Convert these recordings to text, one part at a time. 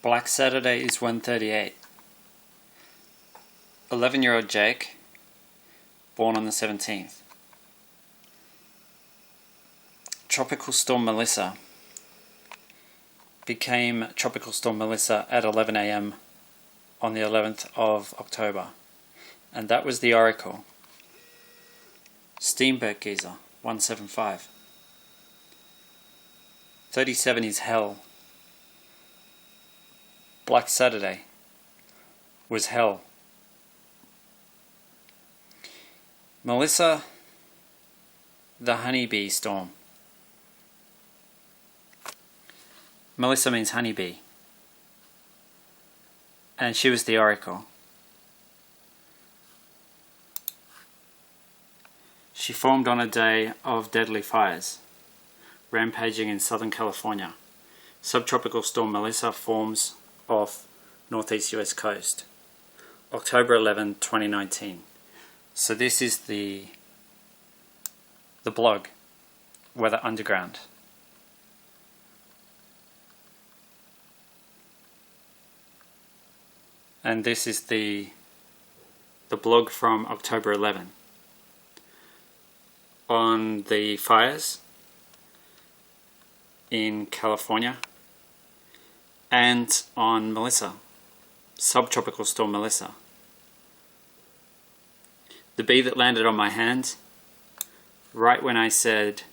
Black Saturday is 1:38. 11-year-old Jake, born on the 17th. Tropical Storm Melissa became Tropical Storm Melissa at 11 a.m. on the 11th of October. And that was the oracle. Steamboat Geyser, 175. 37 is hell. Black Saturday was hell. Melissa, the honeybee storm. Melissa means honeybee, and she was the oracle. She formed on a day of deadly fires, rampaging in Southern California. Subtropical storm Melissa forms off northeast US coast, October 11, 2019. So this is the blog, Weather Underground. And this is the blog from October 11 on the fires in California and on Melissa, subtropical storm Melissa. The bee that landed on my hand right when I said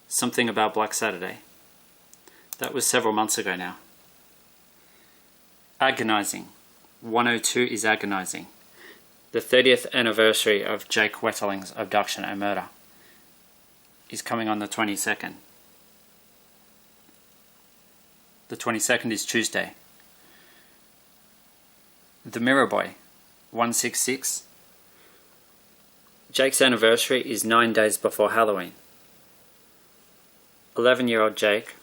something about Black Saturday. That was several months ago now. Agonizing. 102 is agonizing. The 30th anniversary of Jake Wetterling's abduction and murder is coming on the 22nd. The 22nd is Tuesday. The Mirror Boy, 166. Jake's anniversary is 9 days before Halloween. 11-year-old Jake,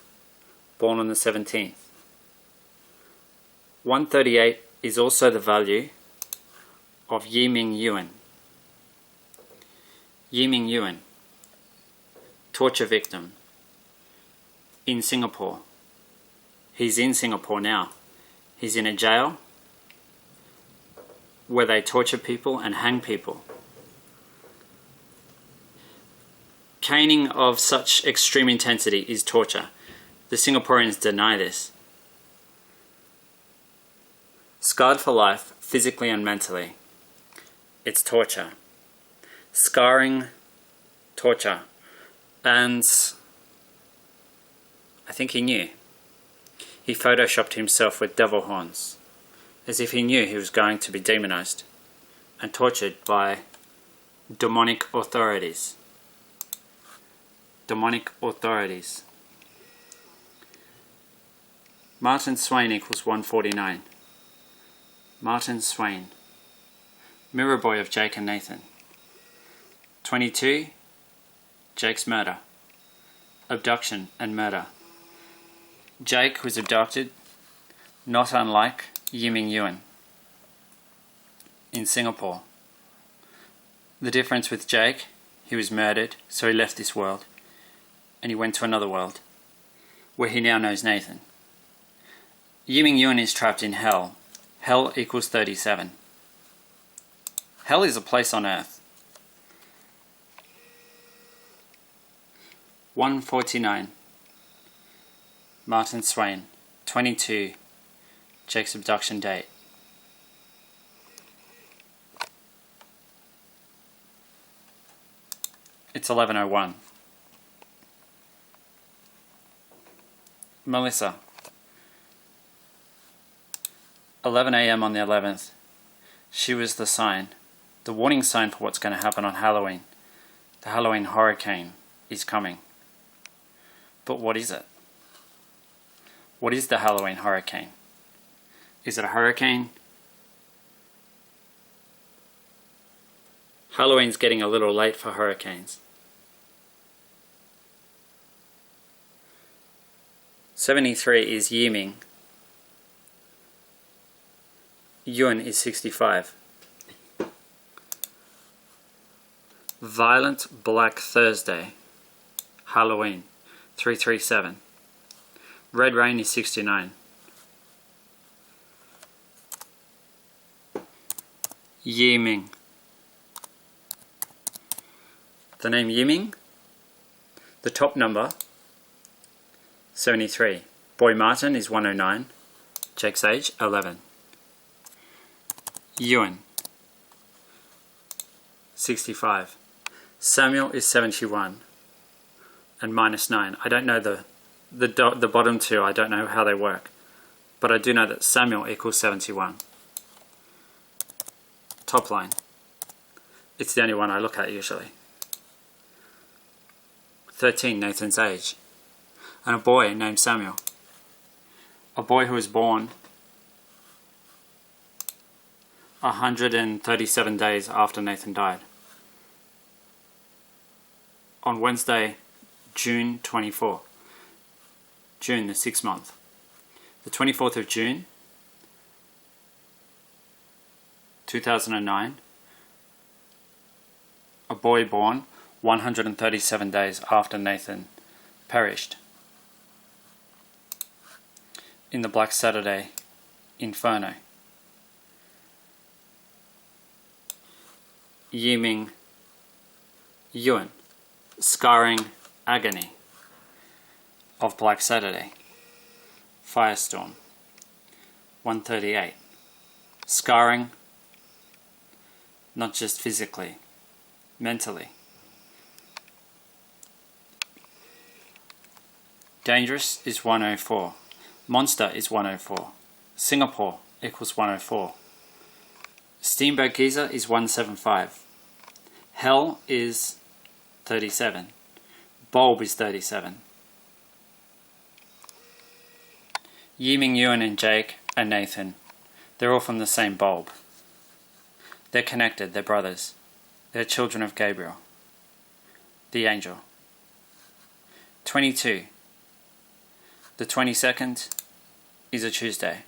born on the 17th. 138 is also the value of Yiming Yuan. Yiming Yuan, torture victim in Singapore. He's in Singapore now. He's in a jail where they torture people and hang people. Caning of such extreme intensity is torture. The Singaporeans deny this. Scarred for life, physically and mentally. It's torture. Scarring, torture. And I think he knew. He photoshopped himself with devil horns, as if he knew he was going to be demonized and tortured by demonic authorities. Demonic authorities. Martin Swain equals 149. Martin Swain, Mirror Boy of Jake and Nathan. 22, Jake's murder, abduction and murder. Jake was abducted, not unlike Yiming Yuan, in Singapore. The difference with Jake, he was murdered, so he left this world, and he went to another world, where he now knows Nathan. Yiming Yuan is trapped in hell. Hell equals 37. Hell is a place on earth. 149. Martin Swain. 22. Jake's abduction date. It's 11:01. Melissa. 11 a.m. on the 11th. She was the sign, the warning sign for what's going to happen on Halloween. The Halloween hurricane is coming. But what is it? What is the Halloween hurricane? Is it a hurricane? Halloween's getting a little late for hurricanes. 73 is Yiming. Yuan is 65. Violent Black Thursday, Halloween, 337. Red Rain is 69. Yiming. The name Yiming, the top number, 73. Boy Martin is 109. Jake's age, 11. Ewan, 65. Samuel is 71. And -9. I don't know the bottom two, I don't know how they work. But I do know that Samuel equals 71. Top line. It's the only one I look at usually. 13, Nathan's age. And a boy named Samuel. A boy who was born 137 days after Nathan died. On Wednesday, June 24. June, the 6th month. The 24th of June, 2009. A boy born 137 days after Nathan perished in the Black Saturday Inferno. Yiming Yuan, scarring agony of Black Saturday. Firestorm, 138. Scarring, not just physically, mentally. Dangerous is 104. Monster is 104. Singapore equals 104. Steamboat Giza is 175. Hell is 37. Bulb is 37. Yiming Yuan and Jake and Nathan, they're all from the same bulb. They're connected, they're brothers. They're children of Gabriel, the angel. 22. The 22nd is a Tuesday.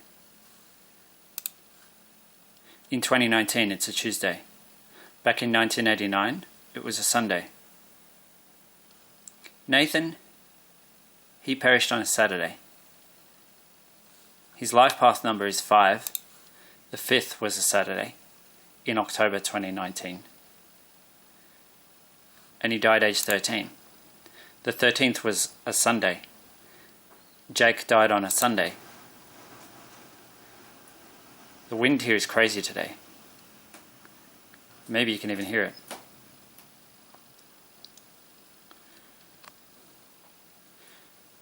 In 2019 it's a Tuesday. Back in 1989 it was a Sunday. Nathan, he perished on a Saturday. His life path number is 5. The 5th was a Saturday in October 2019. And he died age 13. The 13th was a Sunday. Jake died on a Sunday. The wind here is crazy today. Maybe you can even hear it.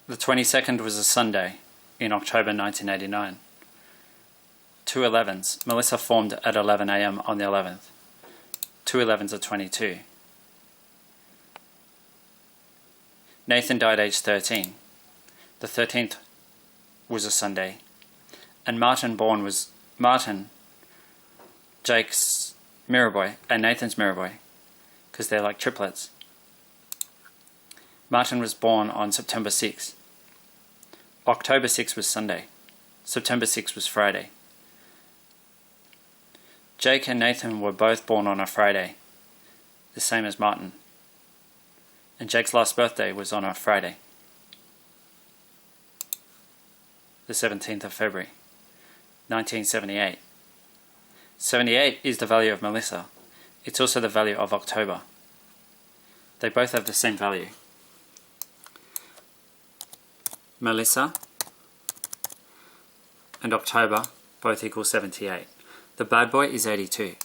The 22nd was a Sunday in October 1989. 2 11s. Melissa formed at 11 AM on the 11th. 2 11s are 22. Nathan died age 13. The 13th was a Sunday. And Martin, Jake's mirror boy, and Nathan's mirror boy, because they're like triplets. Martin was born on September 6th. October 6th was Sunday. September 6th was Friday. Jake and Nathan were both born on a Friday, the same as Martin. And Jake's last birthday was on a Friday, the 17th of February, 1978. 78 is the value of Melissa. It's also the value of October. They both have the same value. Melissa and October both equal 78. The bad boy is 82.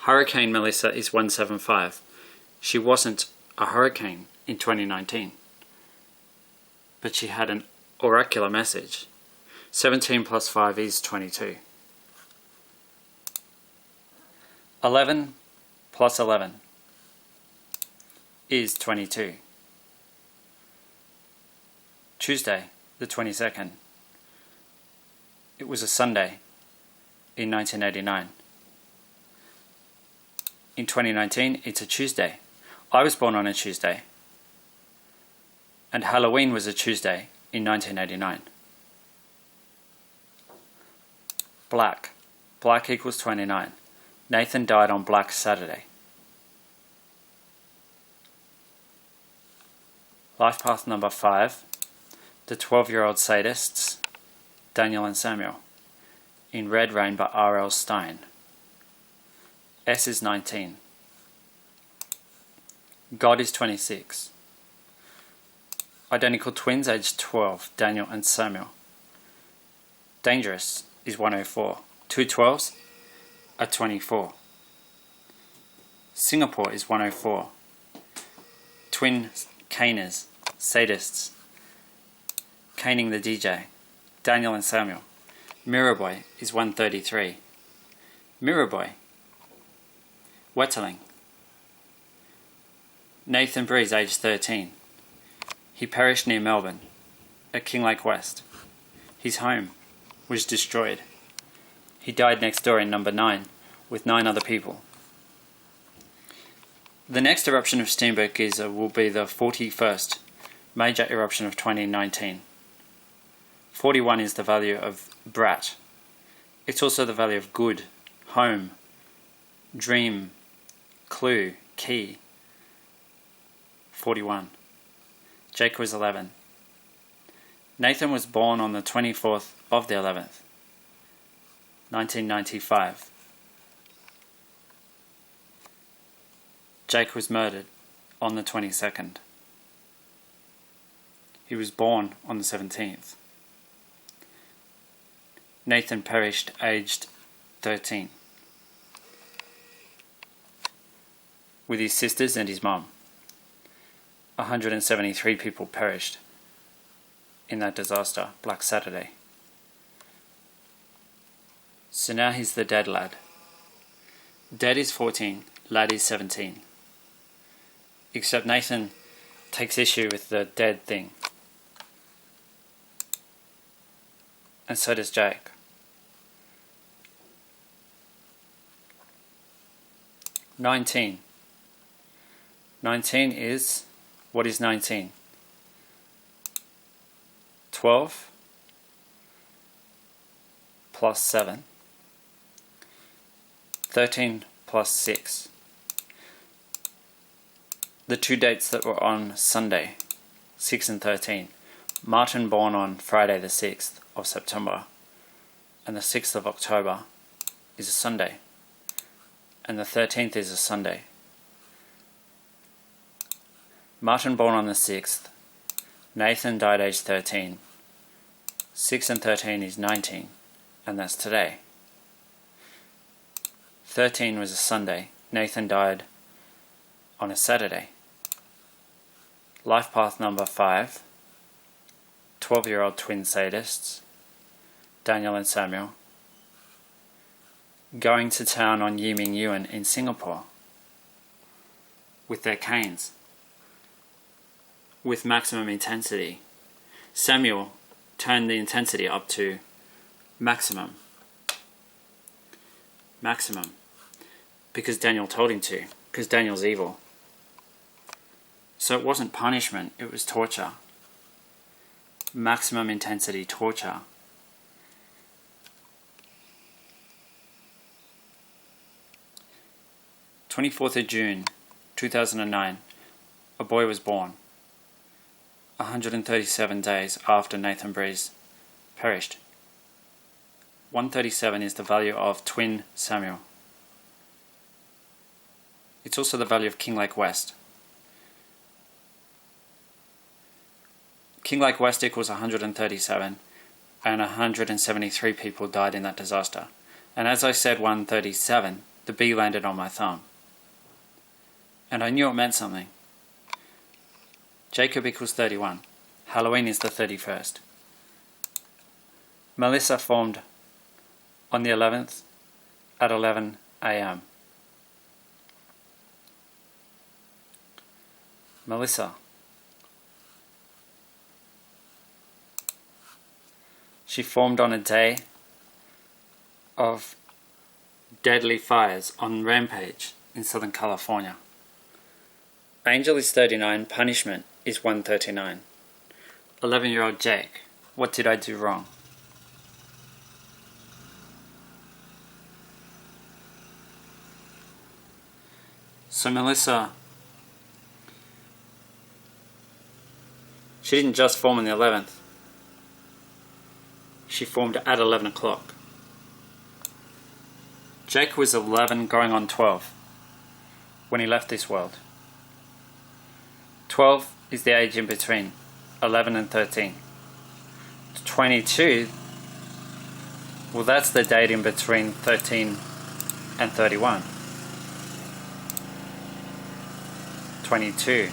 Hurricane Melissa is 175. She wasn't a hurricane in 2019, but she had an oracular message. 17 plus 5 is 22. 11 plus 11 is 22. Tuesday, the 22nd. It was a Sunday in 1989. In 2019, it's a Tuesday. I was born on a Tuesday. And Halloween was a Tuesday in 1989. Black. Black equals 29. Nathan died on Black Saturday. Life path number 5. The 12-year-old sadists, Daniel and Samuel. in Red Rain by R.L. Stine. S is 19. God is 26. Identical twins aged 12, Daniel and Samuel. Dangerous is 104. Two 12s are 24. Singapore is 104. Twin caners, sadists, caning the DJ, Daniel and Samuel. Mirrorboy is 133. Mirrorboy. Wetterling. Nathan Breeze, aged 13. He perished near Melbourne, at Kinglake West. His home was destroyed. He died next door in number 9, with 9 other people. The next eruption of Steamboat Geyser will be the 41st major eruption of 2019. 41 is the value of brat. It's also the value of good, home, dream, clue, key. 41. Jake was 11. Nathan was born on the 24th of the 11th, 1995. Jake was murdered on the 22nd. He was born on the 17th. Nathan perished aged 13 with his sisters and his mum. 173 people perished in that disaster, Black Saturday. So now he's the dead lad. Dead is 14, lad is 17. Except Nathan takes issue with the dead thing. And so does Jake. 19. 19 is... What is 19? 12 plus 7. 13 plus 6. The two dates that were on Sunday, 6 and 13. Martin born on Friday the 6th of September, and the 6th of October is a Sunday, and the 13th is a Sunday. Martin born on the 6th, Nathan died aged 13, 6 and 13 is 19, and that's today. 13 was a Sunday, Nathan died on a Saturday. Life path number 5, 12-year-old twin sadists, Daniel and Samuel, going to town on Yi Ming Yuan in Singapore with their canes, with maximum intensity. Samuel turned the intensity up to maximum, because Daniel told him to, because Daniel's evil. So it wasn't punishment, it was torture. Maximum intensity torture. June 2009, a boy was born. 137 days after Nathan Breeze perished. 137 is the value of twin Samuel. It's also the value of Kinglake West. Kinglake West equals 137, and 173 people died in that disaster. And as I said 137, the bee landed on my thumb. And I knew it meant something. Jacob equals 31. Halloween is the 31st. Melissa formed on the 11th at 11 a.m. Melissa. She formed on a day of deadly fires on Rampage in Southern California. Angel is 39, punishment is 139. 11-year-old Jake, what did I do wrong? So Melissa, she didn't just form on the 11th. She formed at 11 o'clock. Jake was 11 going on 12 when he left this world. 12 is the age in between 11 and 13. 22, well, that's the date in between 13 and 31. 22,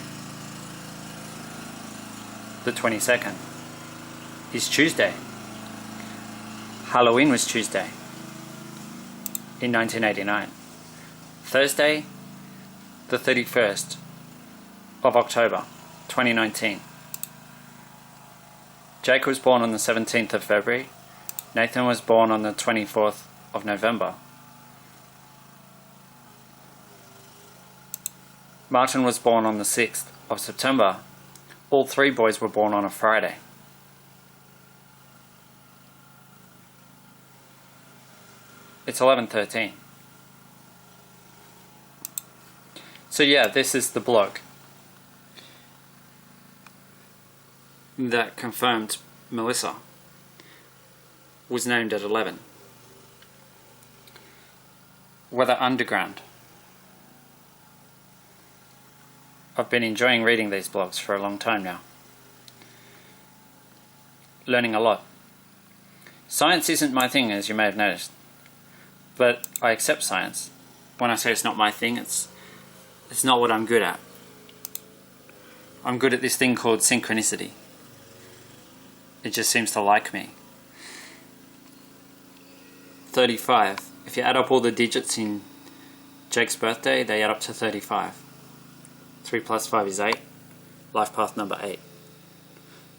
the 22nd, is Tuesday. Halloween was Tuesday in 1989. Thursday, the 31st of October 2019. Jake was born on the 17th of February. Nathan was born on the 24th of November. Martin was born on the 6th of September. All three boys were born on a Friday. It's 11:13. So yeah, this is the blog that confirmed Melissa was named at 11. Weather Underground. I've been enjoying reading these blogs for a long time now. Learning a lot. Science isn't my thing, as you may have noticed. But I accept science. When I say it's not my thing, it's not what I'm good at. I'm good at this thing called synchronicity. It just seems to like me. 35. If you add up all the digits in Jake's birthday, they add up to 35. 3 plus 5 is 8. Life path number 8.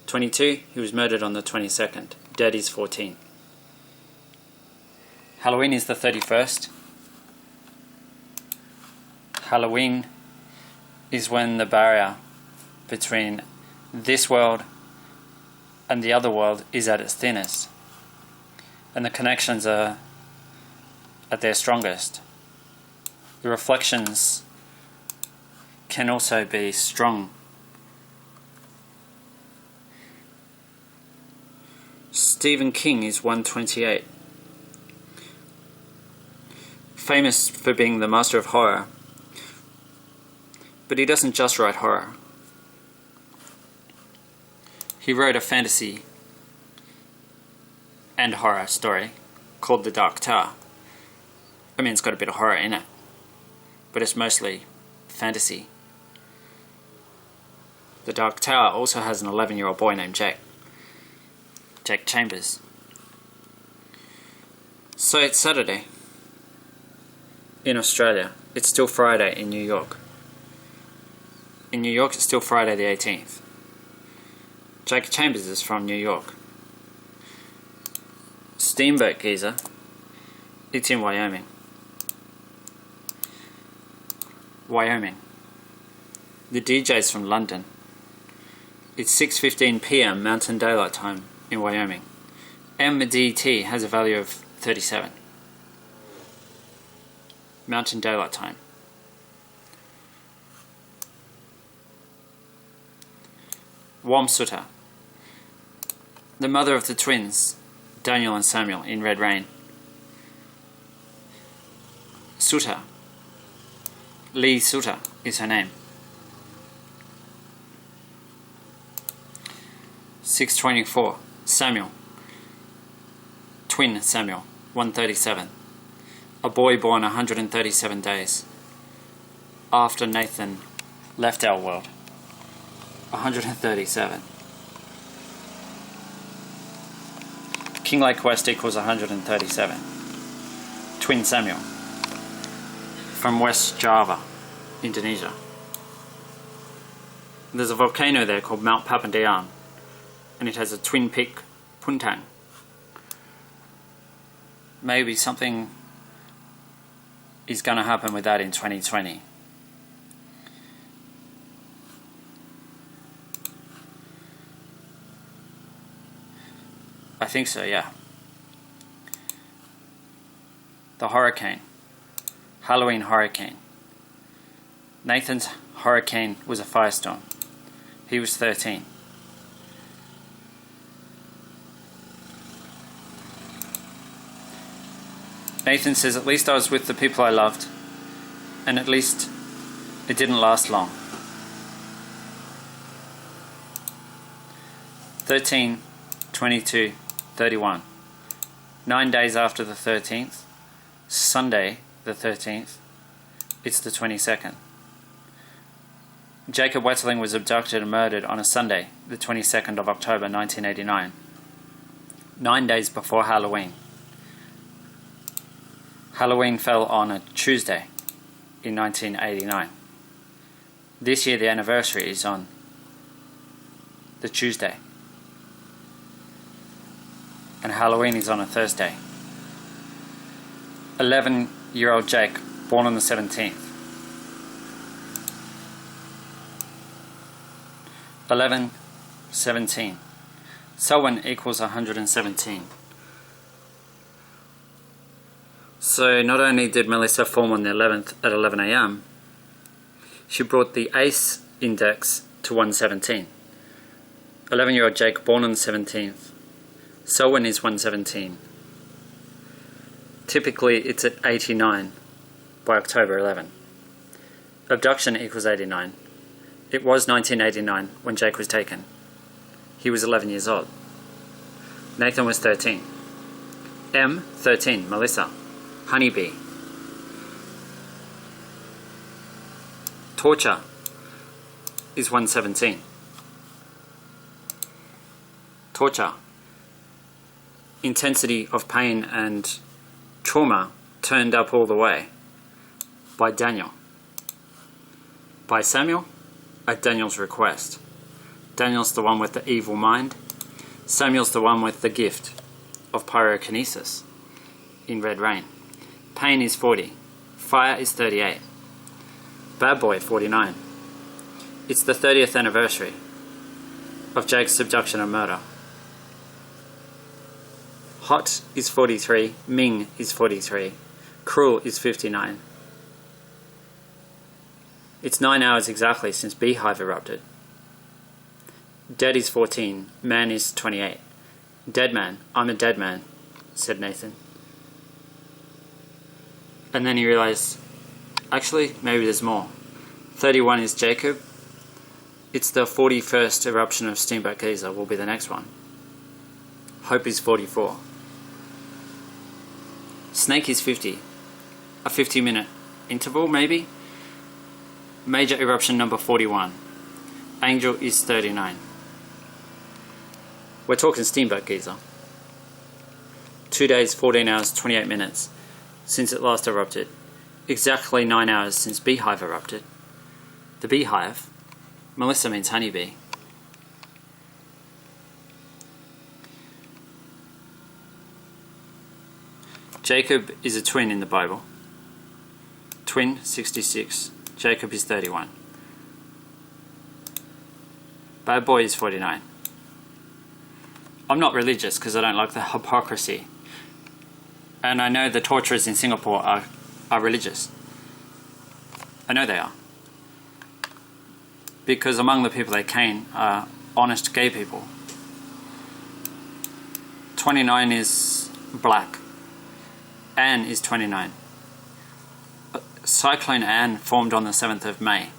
22. He was murdered on the 22nd. Dead is 14. Halloween is the 31st. Halloween is when the barrier between this world and the other world is at its thinnest, and the connections are at their strongest. The reflections can also be strong. Stephen King is 128. Famous for being the master of horror, but he doesn't just write horror. He wrote a fantasy and horror story called The Dark Tower. I mean, it's got a bit of horror in it, but it's mostly fantasy. The Dark Tower also has an 11-year-old boy named Jake Chambers. So it's Saturday in Australia. It's still Friday in New York. In New York, it's still Friday the 18th. Jake Chambers is from New York. Steamboat Geezer, it's in Wyoming. The DJ's from London. It's 6:15 PM Mountain Daylight Time in Wyoming. MDT has a value of 37. Mountain Daylight Time. Wamsutter, the mother of the twins, Daniel and Samuel, in Red Rain. Sutter, Lee Sutter is her name. 6:24, Samuel, twin Samuel, 137. A boy born 137 days after Nathan left our world. 137. King Lake West equals 137. Twin Samuel from West Java, Indonesia. There's a volcano there called Mount Papandayan, and it has a twin peak, Puntang. Maybe something is going to happen with that in 2020. I think so, yeah. The hurricane. Halloween hurricane. Nathan's hurricane was a firestorm. He was 13. Nathan says, at least I was with the people I loved, and at least it didn't last long. 13, 22, 31. 9 days after the 13th, Sunday the 13th, it's the 22nd. Jacob Wetterling was abducted and murdered on a Sunday, the 22nd of October 1989, 9 days before Halloween. Halloween fell on a Tuesday in 1989. This year the anniversary is on the Tuesday, and Halloween is on a Thursday. 11-year-old Jake, born on the 17th. 11, 17. Selwyn equals 117. So not only did Melissa form on the 11th at 11 AM, she brought the ACE index to 117. 11-year-old Jake, born on the 17th. Selwyn is 117. Typically it's at 89 by October 11. Abduction equals 89. It was 1989 when Jake was taken. He was 11 years old. Nathan was 13. M, 13, Melissa. Honeybee. Torture is 117. Torture. Intensity of pain and trauma turned up all the way by Daniel. By Samuel, at Daniel's request. Daniel's the one with the evil mind. Samuel's the one with the gift of pyrokinesis in Red Rain. Pain is 40. Fire is 38. Bad Boy 49. It's the 30th anniversary of Jake's abduction and murder. Hot is 43. Ming is 43. Cruel is 59. It's 9 hours exactly since Beehive erupted. Dead is 14. Man is 28. Dead man. I'm a dead man, said Nathan. And then he realized, actually, maybe there's more. 31 is Jacob. It's the 41st eruption of Steamboat Geyser will be the next one. Hope is 44. Snake is 50. A 50-minute interval, maybe? Major eruption number 41. Angel is 39. We're talking Steamboat Geyser. 2 days, 14 hours, 28 minutes since it last erupted. Exactly 9 hours since Beehive erupted. The Beehive, Melissa means honeybee. Jacob is a twin in the Bible. Twin, 66. Jacob is 31. Bad Boy is 49. I'm not religious because I don't like the hypocrisy. And I know the torturers in Singapore are religious. I know they are. Because among the people they cane are honest gay people. 29 is black. Anne is 29. Cyclone Anne formed on the 7th of May.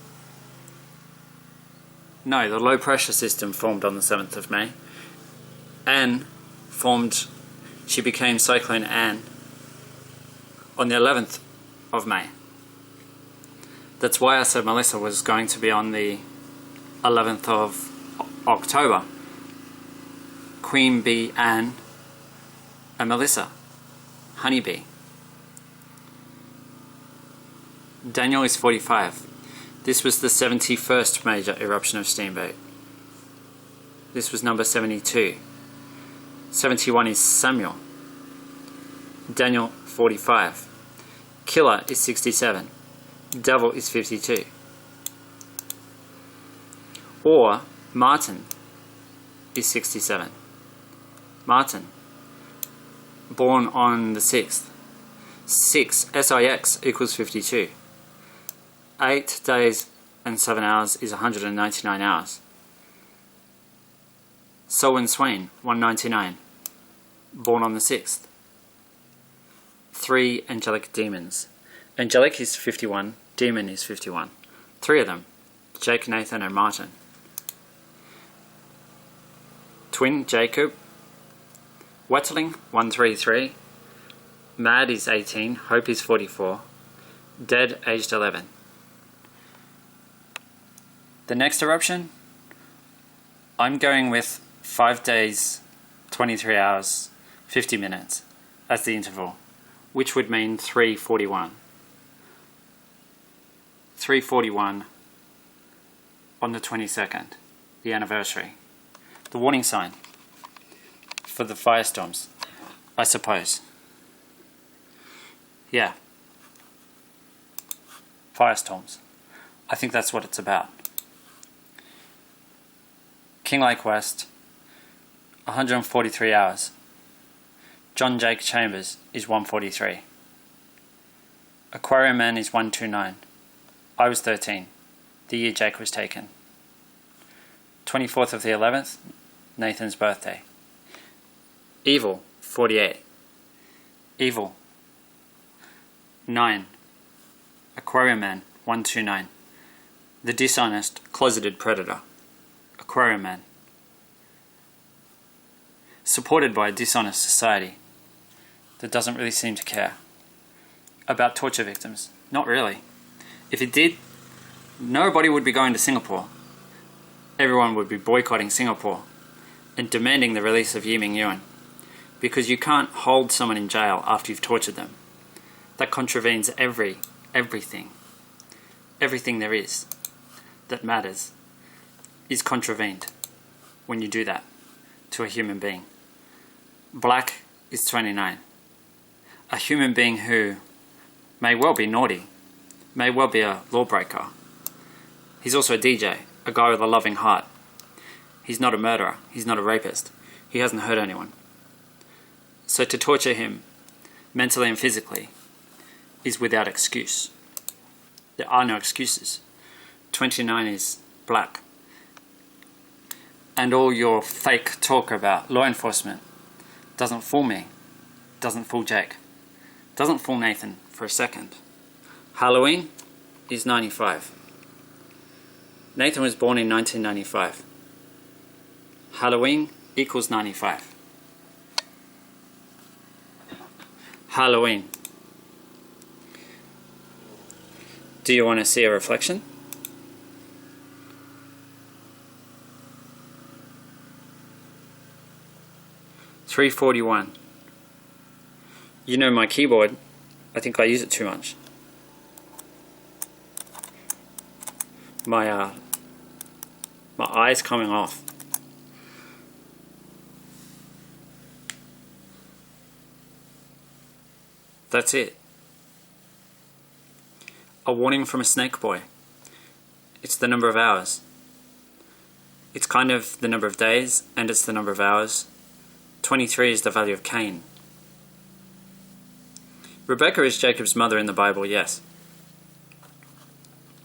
No, the low pressure system formed on the 7th of May. Anne formed, she became Cyclone Anne on the 11th of May. That's why I said Melissa was going to be on the 11th of October. Queen Bee Anne and Melissa. Honeybee. Daniel is 45. This was the 71st major eruption of Steamboat. This was number 72. 71 is Samuel. Daniel, 45. Killer is 67. Devil is 52. Or Martin is 67. Martin, born on the 6th. 6, SIX equals 52. 8 days and 7 hours is 199 hours. Selwyn Swain, 199, born on the 6th. 3 angelic demons. Angelic is 51, demon is 51. 3 of them, Jake, Nathan and Martin. Twin, Jacob. Wetterling, 133. Mad is 18, Hope is 44. Dead, aged 11. The next eruption, I'm going with 5 days, 23 hours, 50 minutes as the interval, which would mean 3:41. 3:41 on the 22nd, the anniversary. The warning sign for the firestorms, I suppose. Yeah. Firestorms. I think that's what it's about. King Lake West, 143 hours. John Jake Chambers is 143. Aquarium Man is 129. I was 13, the year Jake was taken. 24th of the 11th, Nathan's birthday. Evil, 48. Evil, 9. Aquarium Man, 129. The dishonest, closeted predator. Aquarium Man. Supported by a dishonest society that doesn't really seem to care about torture victims. Not really. If it did, nobody would be going to Singapore. Everyone would be boycotting Singapore and demanding the release of Yiming Yuan, because you can't hold someone in jail after you've tortured them. That contravenes everything. Everything there is that matters is contravened when you do that to a human being. Black is 29. A human being who may well be naughty, may well be a lawbreaker. He's also a DJ, a guy with a loving heart. He's not a murderer, he's not a rapist, he hasn't hurt anyone. So to torture him, mentally and physically, is without excuse. There are no excuses. 29 is black. And all your fake talk about law enforcement doesn't fool me, doesn't fool Jake, doesn't fool Nathan for a second. Halloween is 95. Nathan was born in 1995. Halloween equals 95. Halloween. Do you want to see a reflection? $341. You know my keyboard, I think I use it too much. My eye's coming off. That's it. A warning from a snake boy. It's the number of hours. It's kind of the number of days, and it's the number of hours. 23 is the value of Cain. Rebecca is Jacob's mother in the Bible, yes.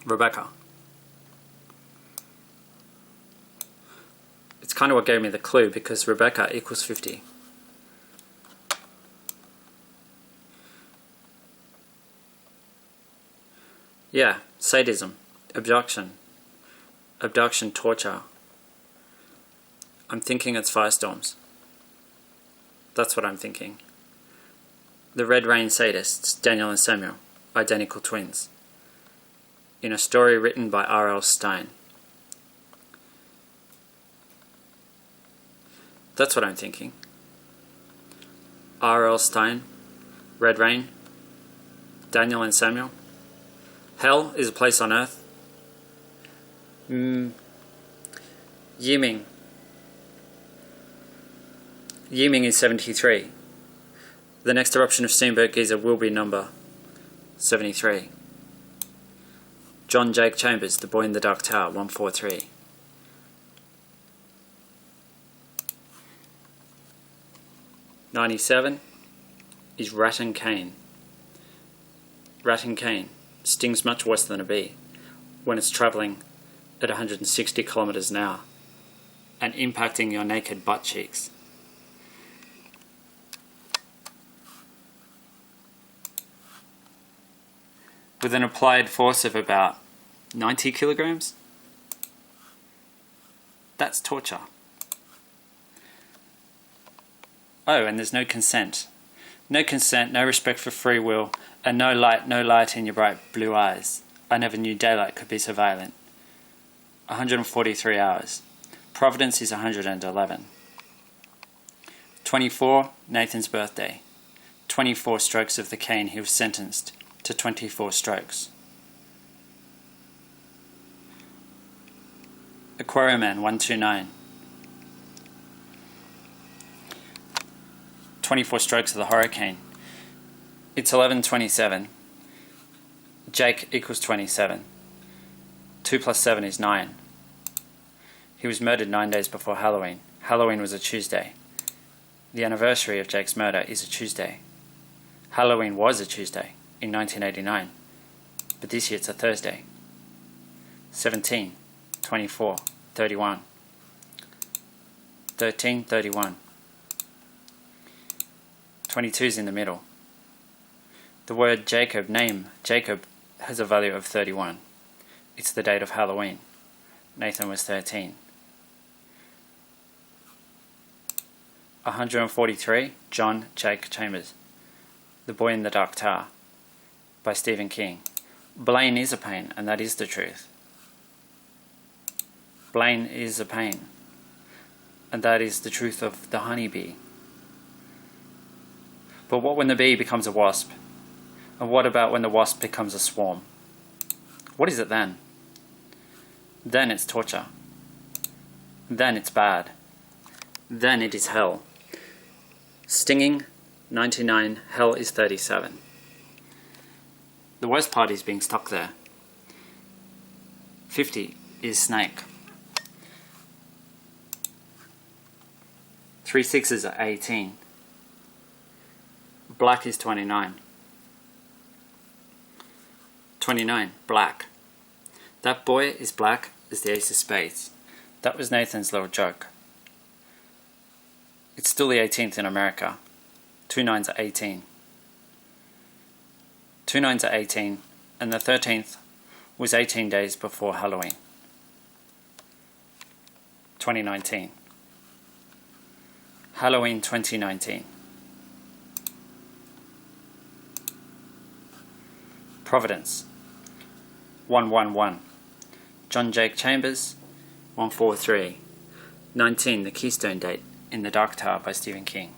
Rebecca. It's kind of what gave me the clue, because Rebecca equals 50. Yeah, sadism, abduction, torture. I'm thinking it's firestorms. That's what I'm thinking. The Red Rain sadists, Daniel and Samuel, identical twins. In a story written by R.L. Stein. That's what I'm thinking. R.L. Stein, Red Rain, Daniel and Samuel. Hell is a place on earth. Yiming. Yiming is 73. The next eruption of Steenberg Geyser will be number 73. John Jake Chambers, the boy in the dark tower, 143. $97 is Rattan Cane. Rattan Cane stings much worse than a bee when it's travelling at 160 kilometers an hour and impacting your naked butt cheeks. with an applied force of about 90 kilograms. That's torture. Oh, and there's no consent. No consent, no respect for free will, and no light in your bright blue eyes. I never knew daylight could be so violent. 143 hours. Providence is 111. 24, Nathan's birthday. 24 strokes of the cane, he was sentenced to 24 strokes. Aquarium Man 129. 24 strokes of the hurricane. It's 11:27. Jake equals 27. 2 plus 7 is 9. He was murdered 9 days before Halloween. Halloween was a Tuesday. The anniversary of Jake's murder is a Tuesday. Halloween was a Tuesday in 1989, but this year it's a Thursday. 17, 24, 31. 13, 31. 22 is in the middle. The word Jacob, name Jacob, has a value of 31. It's the date of Halloween. Nathan was 13. 143, John Jake Chambers. The Boy in the Dark Tower by Stephen King. Blaine is a pain, and that is the truth. Blaine is a pain, and that is the truth of the honeybee. But what when the bee becomes a wasp? And what about when the wasp becomes a swarm? What is it then? Then it's torture. Then it's bad. Then it is hell. Stinging, 99, hell is 37. The worst part is being stuck there. 50 is snake. 3 6s are 18. Black is 29. 29, black. That boy is black as the ace of spades. That was Nathan's little joke. It's still the 18th in America. 2 9s are 18. 2 9s are 18, and the 13th was 18 days before Halloween. 2019. Halloween 2019. Providence 111. John Jake Chambers 143. 19, the Keystone Date in the Dark Tower by Stephen King.